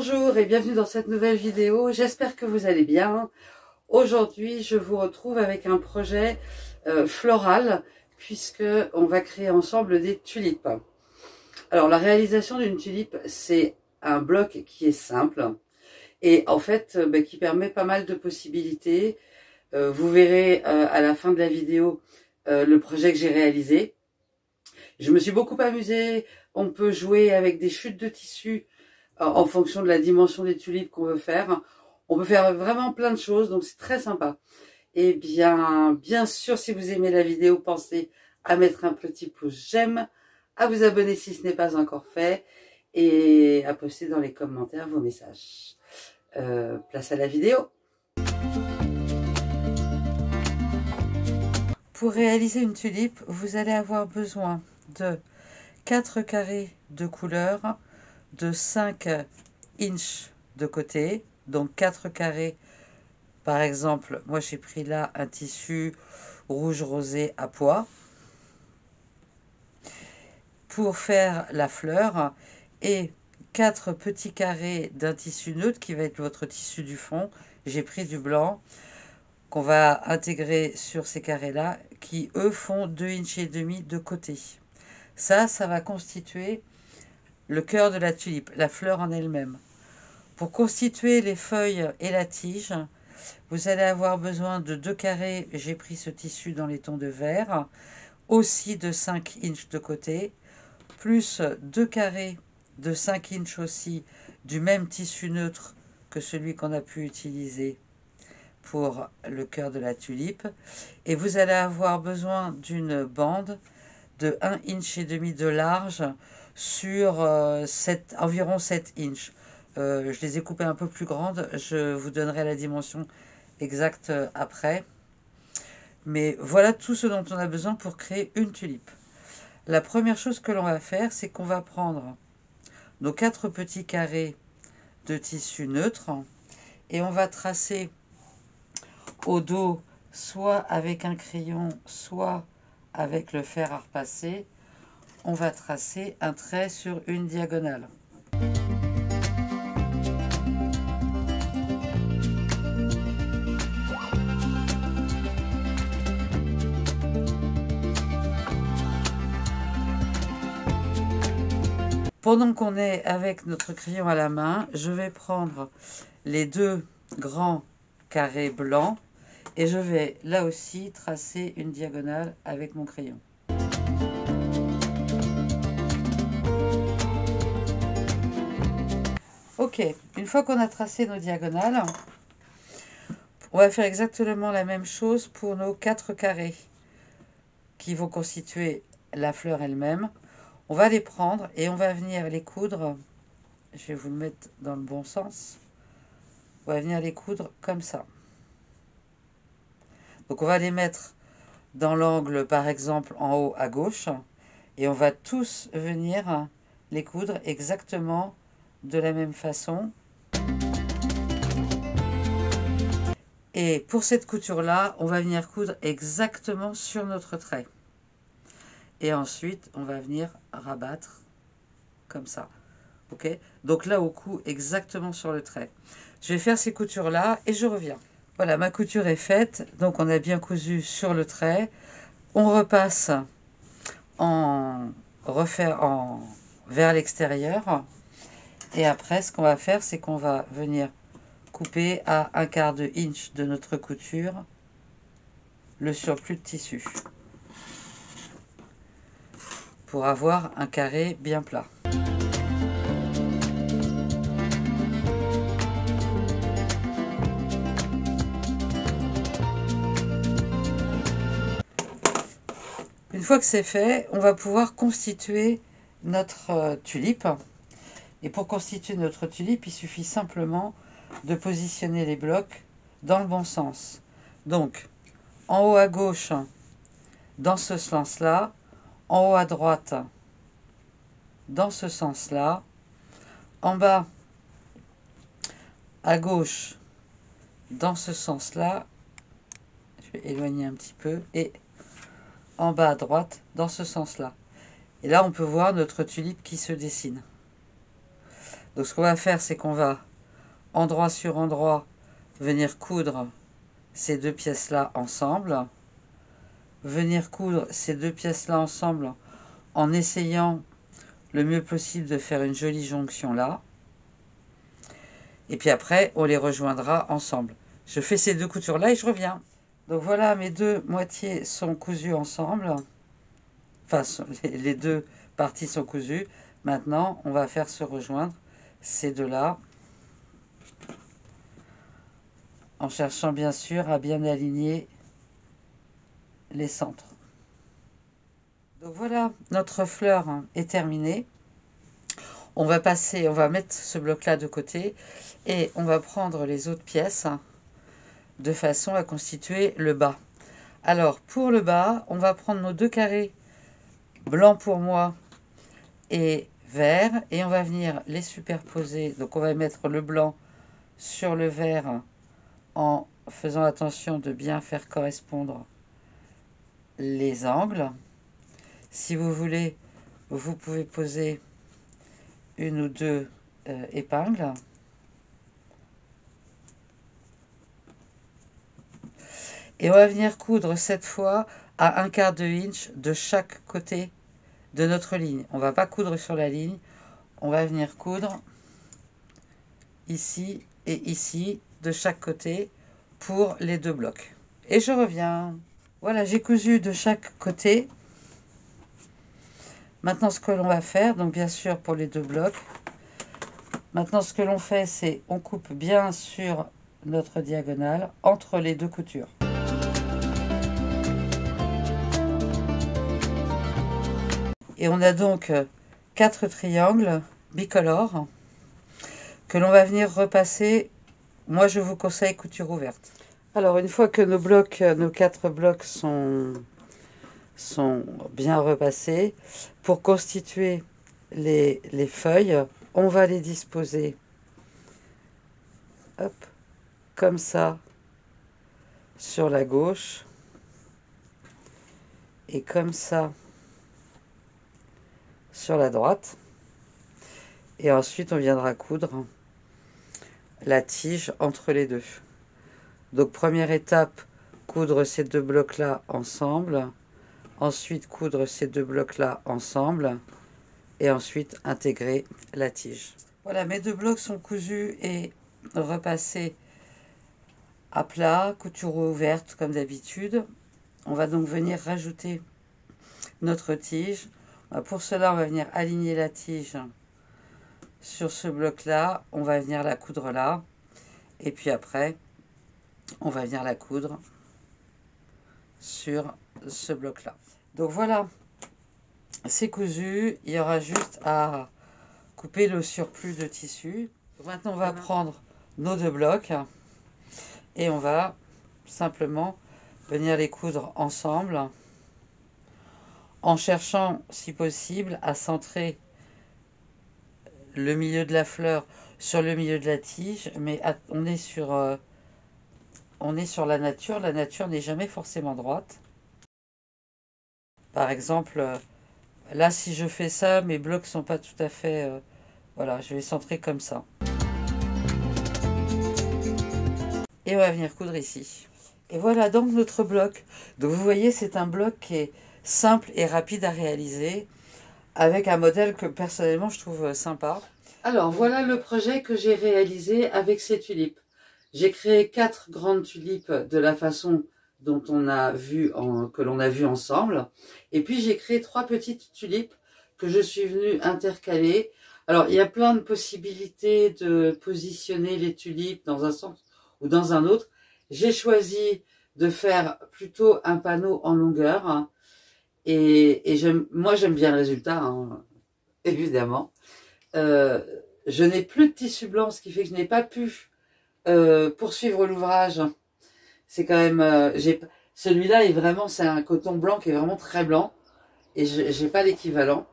Bonjour et bienvenue dans cette nouvelle vidéo, j'espère que vous allez bien. Aujourd'hui je vous retrouve avec un projet floral puisque on va créer ensemble des tulipes. Alors la réalisation d'une tulipe, c'est un bloc qui est simple et en fait qui permet pas mal de possibilités. Vous verrez à la fin de la vidéo le projet que j'ai réalisé. Je me suis beaucoup amusée, on peut jouer avec des chutes de tissu en fonction de la dimension des tulipes qu'on veut faire. On peut faire vraiment plein de choses, donc c'est très sympa. Et bien sûr, si vous aimez la vidéo, pensez à mettre un petit pouce j'aime, à vous abonner si ce n'est pas encore fait, et à poster dans les commentaires vos messages. Place à la vidéo. Pour réaliser une tulipe, vous allez avoir besoin de 4 carrés de couleur, de 5 inches de côté, donc 4 carrés. Par exemple, moi j'ai pris là un tissu rouge rosé à pois pour faire la fleur, et 4 petits carrés d'un tissu neutre qui va être votre tissu du fond. J'ai pris du blanc qu'on va intégrer sur ces carrés là qui eux font 2 inches et demi de côté. Ça va constituer le cœur de la tulipe, la fleur en elle-même. Pour constituer les feuilles et la tige, vous allez avoir besoin de 2 carrés, j'ai pris ce tissu dans les tons de vert, aussi de 5 inches de côté, plus 2 carrés de 5 inches aussi du même tissu neutre que celui qu'on a pu utiliser pour le cœur de la tulipe. Et vous allez avoir besoin d'une bande de 1 inch et demi de large sur environ 7 inches. Je les ai coupées un peu plus grandes, je vous donnerai la dimension exacte après. Mais voilà tout ce dont on a besoin pour créer une tulipe. La première chose que l'on va faire, c'est qu'on va prendre nos 4 petits carrés de tissu neutre et on va tracer au dos, soit avec un crayon, soit avec le fer à repasser. On va tracer un trait sur une diagonale. Pendant qu'on est avec notre crayon à la main, je vais prendre les 2 grands carrés blancs et je vais là aussi tracer une diagonale avec mon crayon. Ok, une fois qu'on a tracé nos diagonales, on va faire exactement la même chose pour nos 4 carrés qui vont constituer la fleur elle-même. On va les prendre et on va venir les coudre. Je vais vous le mettre dans le bon sens. On va venir les coudre comme ça. Donc on va les mettre dans l'angle, par exemple, en haut à gauche. Et on va tous venir les coudre exactement de la même façon. Et pour cette couture-là, on va venir coudre exactement sur notre trait. Et ensuite, on va venir rabattre comme ça. Ok? Donc là, au cou, exactement sur le trait. Je vais faire ces coutures-là et je reviens. Voilà, ma couture est faite. Donc, on a bien cousu sur le trait. On repasse vers l'extérieur. Et après, ce qu'on va faire, c'est qu'on va venir couper à 1/4 de inch de notre couture le surplus de tissu pour avoir un carré bien plat. Une fois que c'est fait, on va pouvoir constituer notre tulipe. Et pour constituer notre tulipe, il suffit simplement de positionner les blocs dans le bon sens. Donc, en haut à gauche, dans ce sens-là, en haut à droite, dans ce sens-là, en bas à gauche, dans ce sens-là, je vais éloigner un petit peu, et en bas à droite, dans ce sens-là. Et là, on peut voir notre tulipe qui se dessine. Donc ce qu'on va faire, c'est qu'on va endroit sur endroit venir coudre ces deux pièces-là ensemble. Venir coudre ces deux pièces-là ensemble en essayant le mieux possible de faire une jolie jonction là. Et puis après, on les rejoindra ensemble. Je fais ces deux coutures-là et je reviens. Donc voilà, mes deux moitiés sont cousues ensemble. Enfin, les deux parties sont cousues. Maintenant, on va faire se rejoindre ces deux-là. En cherchant bien sûr à bien aligner les centres. Donc voilà, notre fleur est terminée. On va mettre ce bloc-là de côté et on va prendre les autres pièces de façon à constituer le bas. Alors, pour le bas, on va prendre nos deux carrés blanc pour moi et vert et on va venir les superposer. Donc, on va mettre le blanc sur le vert en faisant attention de bien faire correspondre les angles. Si vous voulez, vous pouvez poser une ou deux épingles. Et on va venir coudre cette fois à 1/4 inch de chaque côté de notre ligne. On ne va pas coudre sur la ligne, on va venir coudre ici et ici de chaque côté pour les deux blocs. Et je reviens. Voilà, j'ai cousu de chaque côté. Maintenant, ce que l'on va faire, donc bien sûr pour les deux blocs, maintenant ce que l'on fait, c'est on coupe bien sur notre diagonale entre les deux coutures. Et on a donc 4 triangles bicolores que l'on va venir repasser. Moi, je vous conseille couture ouverte. Alors, une fois que nos blocs, nos 4 blocs sont bien repassés, pour constituer les feuilles, on va les disposer hop, comme ça sur la gauche et comme ça sur la droite. Et ensuite, on viendra coudre la tige entre les deux. Donc, première étape, coudre ces deux blocs-là ensemble. Ensuite, coudre ces deux blocs-là ensemble. Et ensuite, intégrer la tige. Voilà, mes deux blocs sont cousus et repassés à plat, couture ouverte comme d'habitude. On va donc venir rajouter notre tige. Pour cela, on va venir aligner la tige sur ce bloc-là. On va venir la coudre là. Et puis après, on va venir la coudre sur ce bloc-là. Donc voilà, c'est cousu. Il y aura juste à couper le surplus de tissu. Maintenant, on va prendre nos deux blocs et on va simplement venir les coudre ensemble en cherchant, si possible, à centrer le milieu de la fleur sur le milieu de la tige, mais on est sur la nature. La nature n'est jamais forcément droite. Par exemple, là, si je fais ça, mes blocs sont pas tout à fait... voilà, je vais centrer comme ça. Et on va venir coudre ici. Et voilà donc notre bloc. Donc vous voyez, c'est un bloc qui est simple et rapide à réaliser, avec un modèle que personnellement je trouve sympa. Alors voilà le projet que j'ai réalisé avec ces tulipes. J'ai créé 4 grandes tulipes de la façon dont on a vu que l'on a vu ensemble. Et puis j'ai créé 3 petites tulipes que je suis venue intercaler. Alors il y a plein de possibilités de positionner les tulipes dans un sens ou dans un autre. J'ai choisi de faire plutôt un panneau en longueur. Hein, et moi j'aime bien le résultat, hein, évidemment. Je n'ai plus de tissu blanc, ce qui fait que je n'ai pas pu poursuivre l'ouvrage. C'est quand même... celui-là est vraiment... C'est un coton blanc qui est vraiment très blanc. Et je n'ai pas l'équivalent.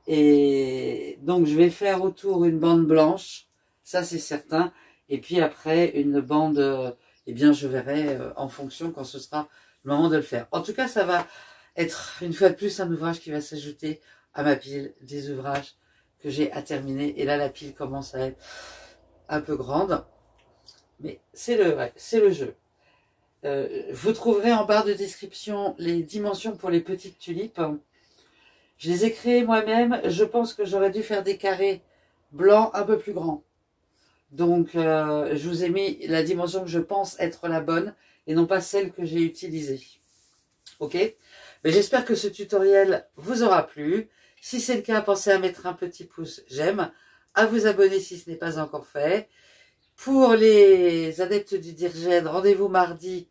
Et donc je vais faire autour une bande blanche. Ça c'est certain. Et puis après une bande... eh bien je verrai en fonction quand ce sera le moment de le faire. En tout cas ça va être une fois de plus un ouvrage qui va s'ajouter à ma pile des ouvrages que j'ai à terminer. Et là, la pile commence à être un peu grande. Mais c'est le jeu. Vous trouverez en barre de description les dimensions pour les petites tulipes. Je les ai créées moi-même. Je pense que j'aurais dû faire des carrés blancs un peu plus grands. Donc, je vous ai mis la dimension que je pense être la bonne et non pas celle que j'ai utilisée. Ok? Mais j'espère que ce tutoriel vous aura plu. Si c'est le cas, pensez à mettre un petit pouce j'aime, à vous abonner si ce n'est pas encore fait. Pour les adeptes du Dirgène, rendez-vous mardi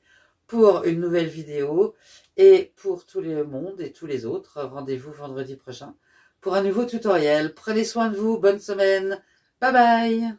pour une nouvelle vidéo. Et pour tout le monde et tous les autres, rendez-vous vendredi prochain pour un nouveau tutoriel. Prenez soin de vous, bonne semaine. Bye bye!